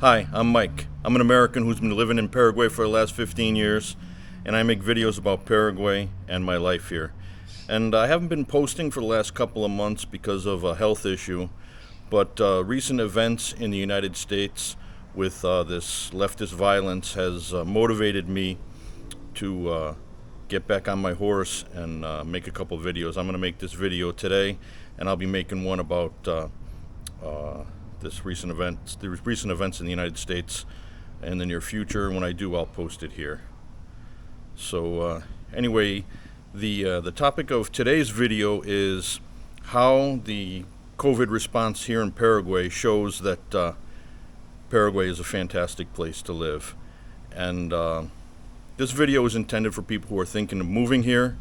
Hi, I'm Mike. I'm an American who's been living in Paraguay for the last 15 years, and I make videos about Paraguay and my life here. And I haven't been posting for the last couple of months because of a health issue, but recent events in the United States with this leftist violence has motivated me to get back on my horse and make a couple videos. I'm going to make this video today, and I'll be making one about the recent events in the United States in the near future. When I do, I'll post it here. So anyway, the topic of today's video is how the COVID response here in Paraguay shows that Paraguay is a fantastic place to live. And this video is intended for people who are thinking of moving here,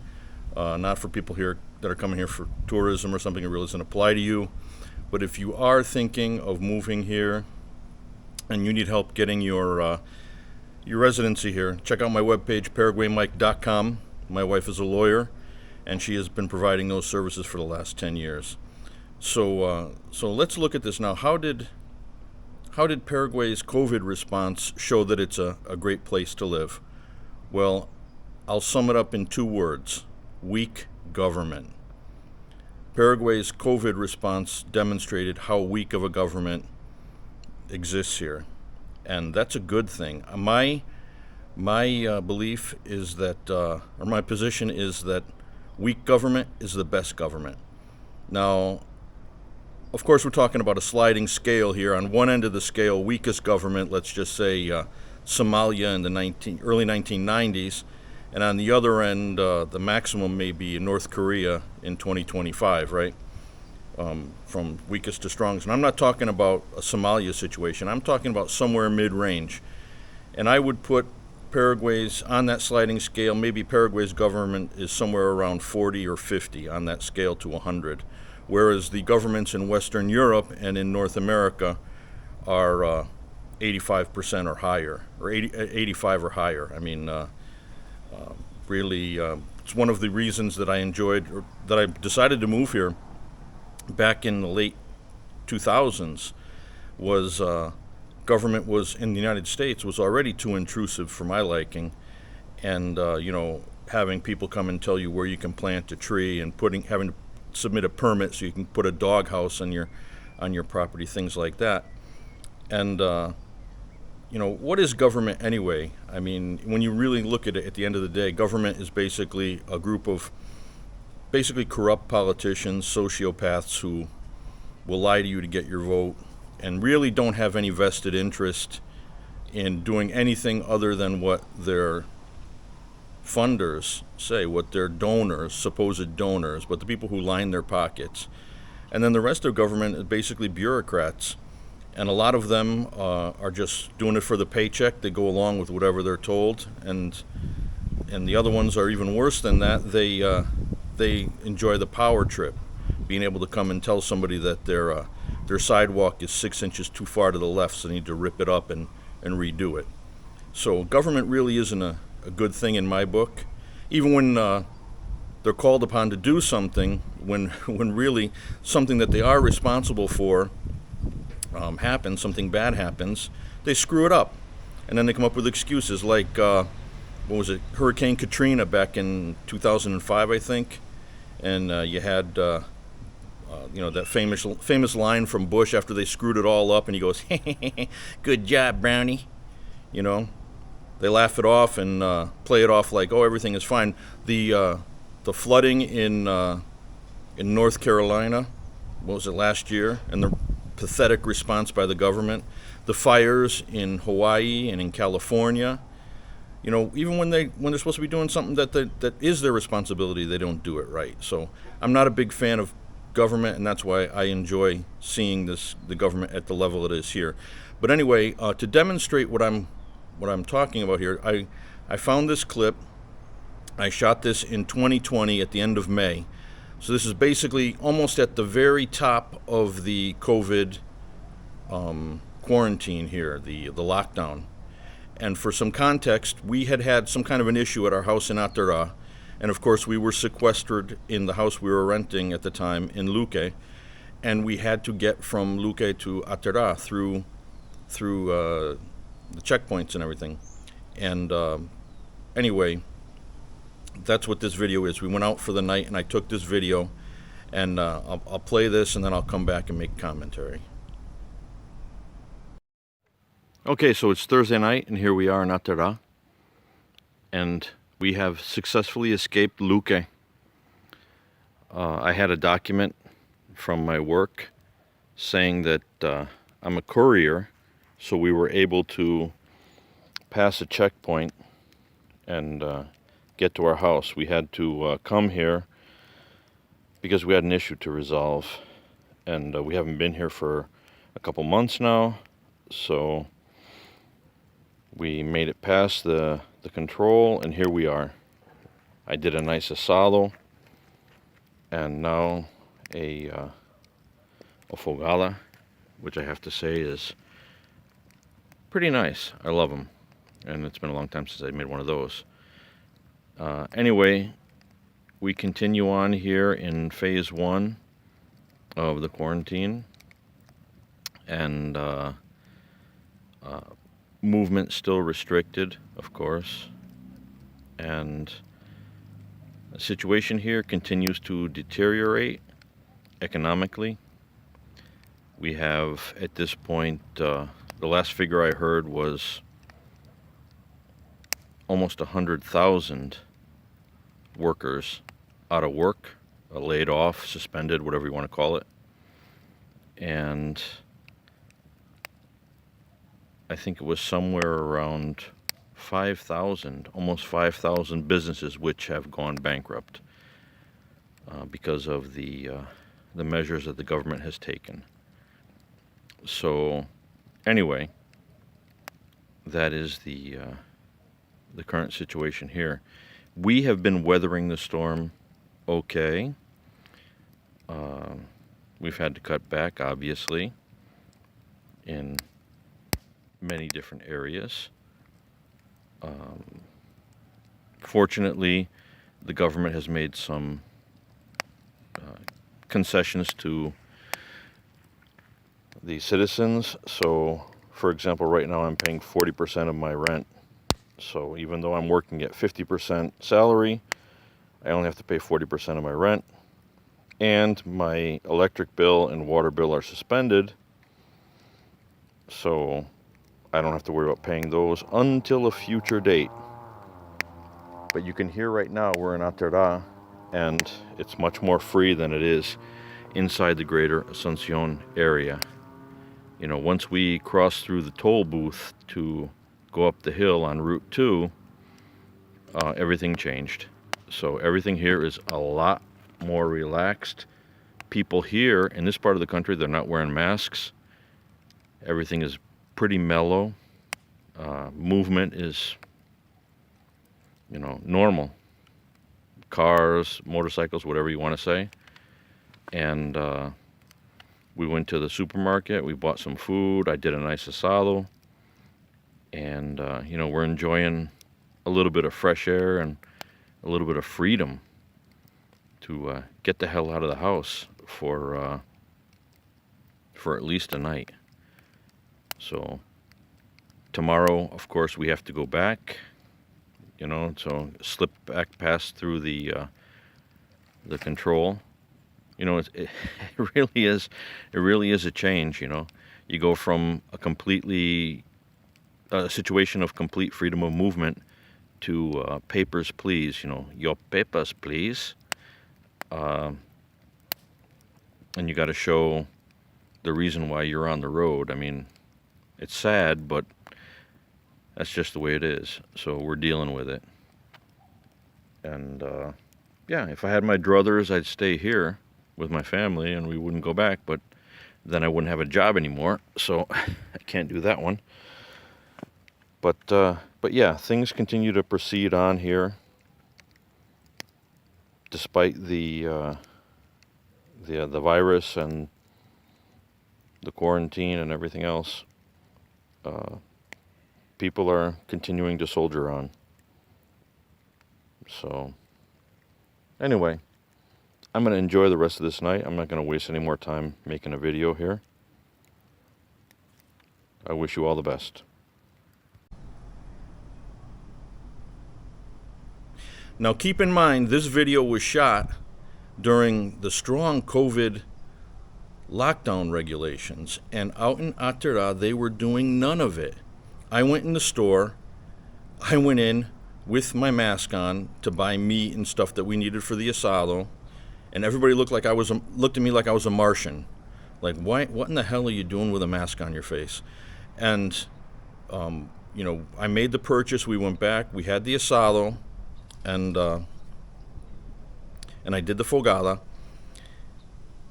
not for people here that are coming here for tourism or something. It really doesn't apply to you. But if you are thinking of moving here and you need help getting your residency here, check out my webpage, paraguaymike.com. My wife is a lawyer, and she has been providing those services for the last 10 years. So let's look at this now. How did Paraguay's COVID response show that it's a great place to live? Well, I'll sum it up in two words: weak government. Paraguay's COVID response demonstrated how weak of a government exists here, and that's a good thing. My belief is that, or my position is that weak government is the best government. Now, of course, we're talking about a sliding scale here. On one end of the scale, weakest government, let's just say Somalia in the early 1990s. And on the other end, the maximum may be North Korea in 2025, right? From weakest to strongest. And I'm not talking about a Somalia situation. I'm talking about somewhere mid-range. And I would put Paraguay's, on that sliding scale, maybe Paraguay's government is somewhere around 40 or 50 on that scale to 100. Whereas the governments in Western Europe and in North America are 85% or higher, or 85 or higher. I mean, really, it's one of the reasons that I enjoyed, or that I decided to move here back in the late 2000s, was government was in the United States was already too intrusive for my liking, and having people come and tell you where you can plant a tree, and having to submit a permit so you can put a doghouse on your property, things like that. And what is government anyway? I mean, when you really look at it, at the end of the day, government is basically a group of basically corrupt politicians, sociopaths who will lie to you to get your vote and really don't have any vested interest in doing anything other than what their funders say, what their donors, supposed donors, but the people who line their pockets. And then the rest of government is basically bureaucrats. And a lot of them are just doing it for the paycheck. They go along with whatever they're told, and the other ones are even worse than that. They enjoy the power trip, being able to come and tell somebody that their sidewalk is 6 inches too far to the left, so they need to rip it up and redo it. So government really isn't a good thing in my book. Even when they're called upon to do something, when really something that they are responsible for happens, something bad happens, they screw it up. And then they come up with excuses like, Hurricane Katrina back in 2005, I think. And you had, that famous line from Bush after they screwed it all up, and he goes, "Good job, Brownie." They laugh it off and play it off like, oh, everything is fine. The flooding in North Carolina, what was it, last year, and the pathetic response by the government, the fires in Hawaii and in California, even when they're supposed to be doing something that is their responsibility, they don't do it right. So I'm not a big fan of government, and that's why I enjoy seeing the government at the level it is here. But anyway, to demonstrate what I'm talking about here, I found this clip. I shot this in 2020 at the end of May. So this is basically almost at the very top of the COVID quarantine here, the lockdown. And for some context, we had some kind of an issue at our house in Atyrá, And of course, we were sequestered in the house we were renting at the time in Luque, and we had to get from Luque to Atyrá through through the checkpoints and everything. And anyway, that's what this video is. We went out for the night, and I took this video, and I'll play this, and then I'll come back and make commentary. Okay, so it's Thursday night, and here we are in Atyrá, and we have successfully escaped Luque. I had a document from my work saying that I'm a courier, so we were able to pass a checkpoint and get to our house. We had to come here because we had an issue to resolve, and we haven't been here for a couple months now, so we made it past the control, and here we are. I did a nice asado, and now a afogada, which I have to say is pretty nice. I love them, and it's been a long time since I made one of those. Anyway, we continue on here in phase 1 of the quarantine, and movement still restricted, of course, and the situation here continues to deteriorate economically. We have, at this point, the last figure I heard was almost 100,000 workers out of work, laid off, suspended, whatever you want to call it. And I think it was somewhere around 5,000, almost 5,000 businesses which have gone bankrupt because of the measures that the government has taken. So anyway, that is the current situation here. We have been weathering the storm okay. We've had to cut back, obviously, in many different areas. Fortunately, the government has made some concessions to the citizens. So, for example, right now I'm paying 40% of my rent. So even though I'm working at 50% salary, I only have to pay 40% of my rent. And my electric bill and water bill are suspended. So I don't have to worry about paying those until a future date. But you can hear right now we're in Atyrá, and it's much more free than it is inside the greater Asuncion area. You know, once we cross through the toll booth to go up the hill on Route 2, everything changed. So everything here is a lot more relaxed. People here in this part of the country, they're not wearing masks. Everything is pretty mellow. Movement is, you know, normal. Cars, motorcycles, whatever you want to say. And we went to the supermarket. We bought some food. I did a nice asado. And, you know, we're enjoying a little bit of fresh air and a little bit of freedom to get the hell out of the house for at least a night. So tomorrow, of course, we have to go back, you know, so slip back past through the control. You know, it really is a change, you know. You go from a situation of complete freedom of movement to papers, please, you know, your papers, please. And you got to show the reason why you're on the road. I mean, it's sad, but that's just the way it is. So we're dealing with it. And yeah, if I had my druthers, I'd stay here with my family and we wouldn't go back, but then I wouldn't have a job anymore, so I can't do that one. But yeah, things continue to proceed on here, despite the virus and the quarantine and everything else. People are continuing to soldier on. So anyway, I'm going to enjoy the rest of this night. I'm not going to waste any more time making a video here. I wish you all the best. Now keep in mind, this video was shot during the strong COVID lockdown regulations, and out in Atyrá, they were doing none of it. I went in the store, I went in with my mask on to buy meat and stuff that we needed for the asado, and everybody looked at me like I was a Martian. Like, why? What in the hell are you doing with a mask on your face? And, I made the purchase. We went back. We had the asado, and I did the fogada.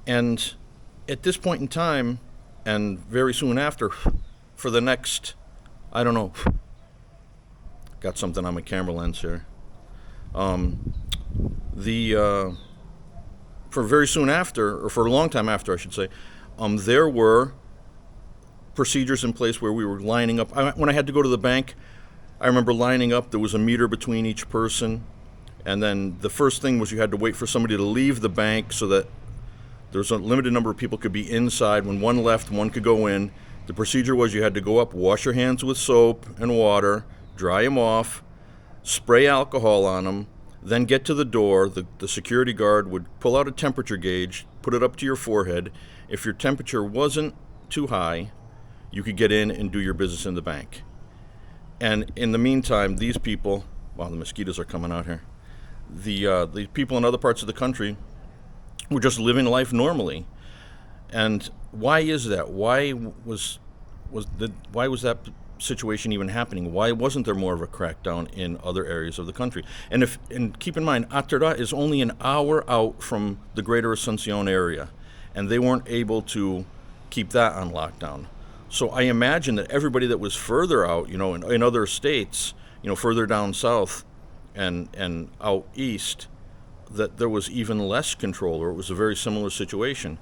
And at this point in time, and very soon after, for the next, I don't know, got something on my camera lens here. For very soon after, or for a long time after, I should say, there were procedures in place where we were lining up. When I had to go to the bank, I remember lining up. There was a meter between each person. And then the first thing was you had to wait for somebody to leave the bank so that there's a limited number of people could be inside. When one left, one could go in. The procedure was you had to go up, wash your hands with soap and water, dry them off, spray alcohol on them, then get to the door. The security guard would pull out a temperature gauge, put it up to your forehead. If your temperature wasn't too high, you could get in and do your business in the bank. And in the meantime, these people, wow, the mosquitoes are coming out here. The people in other parts of the country were just living life normally. And why is that? Why was that situation even happening? Why wasn't there more of a crackdown in other areas of the country? And keep in mind, Atyrá is only an hour out from the greater Asuncion area, and they weren't able to keep that on lockdown. So I imagine that everybody that was further out, in other states, further down south and out east, that there was even less control, or it was a very similar situation.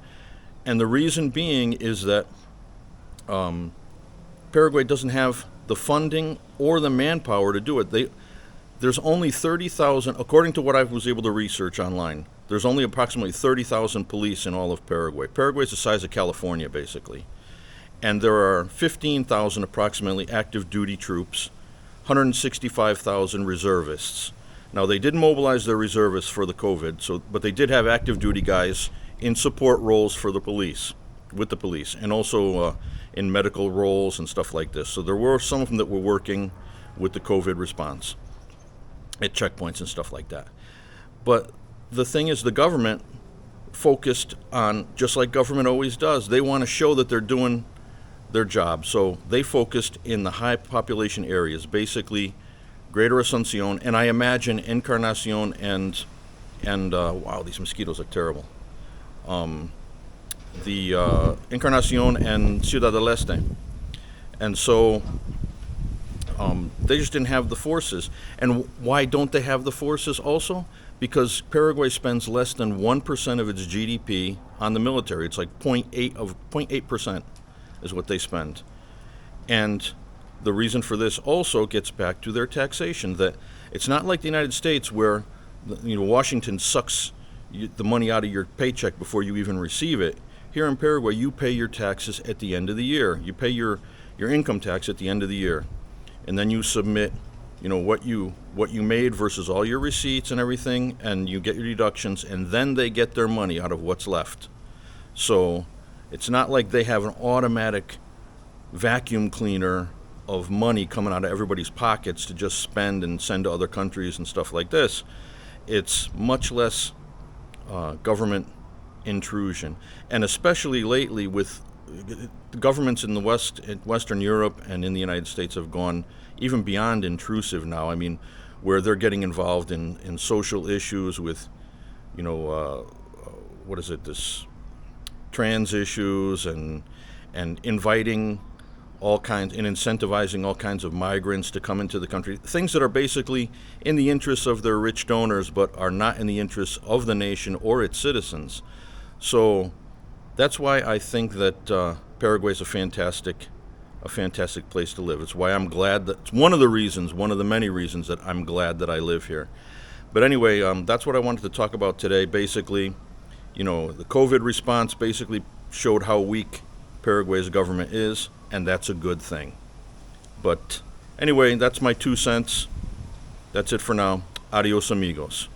And the reason being is that Paraguay doesn't have the funding or the manpower to do it. There's only 30,000, according to what I was able to research online, there's only approximately 30,000 police in all of Paraguay. Paraguay is the size of California, basically. And there are 15,000 approximately active duty troops, 165,000 reservists. Now, they did mobilize their reservists for the COVID, but they did have active duty guys in support roles for the police, with the police, and also in medical roles and stuff like this. So there were some of them that were working with the COVID response at checkpoints and stuff like that. But the thing is, the government focused on, just like government always does, they want to show that they're doing their job. So they focused in the high population areas, basically Greater Asuncion, and I imagine Encarnacion and wow, these mosquitoes are terrible. The Encarnacion and Ciudad del Este. And so they just didn't have the forces. And why don't they have the forces also? Because Paraguay spends less than 1% of its GDP on the military. It's like 0.8% is what they spend. And the reason for this also gets back to their taxation, that it's not like the United States where Washington sucks the money out of your paycheck before you even receive it. Here in Paraguay, you pay your taxes at the end of the year. You pay your income tax at the end of the year. And then you submit, what you made versus all your receipts and everything, and you get your deductions, and then they get their money out of what's left. So it's not like they have an automatic vacuum cleaner of money coming out of everybody's pockets to just spend and send to other countries and stuff like this. It's much less government intrusion. And especially lately with the governments in the Western Europe and in the United States have gone even beyond intrusive now. I mean, where they're getting involved in social issues with, this trans issues and inviting all kinds and incentivizing all kinds of migrants to come into the country. Things that are basically in the interests of their rich donors, but are not in the interests of the nation or its citizens. So that's why I think that Paraguay is a fantastic place to live. It's why I'm glad it's one of the many reasons that I'm glad that I live here. But anyway, that's what I wanted to talk about today. Basically, the COVID response basically showed how weak Paraguay's government is, and that's a good thing. But anyway, that's my 2 cents. That's it for now. Adios, amigos.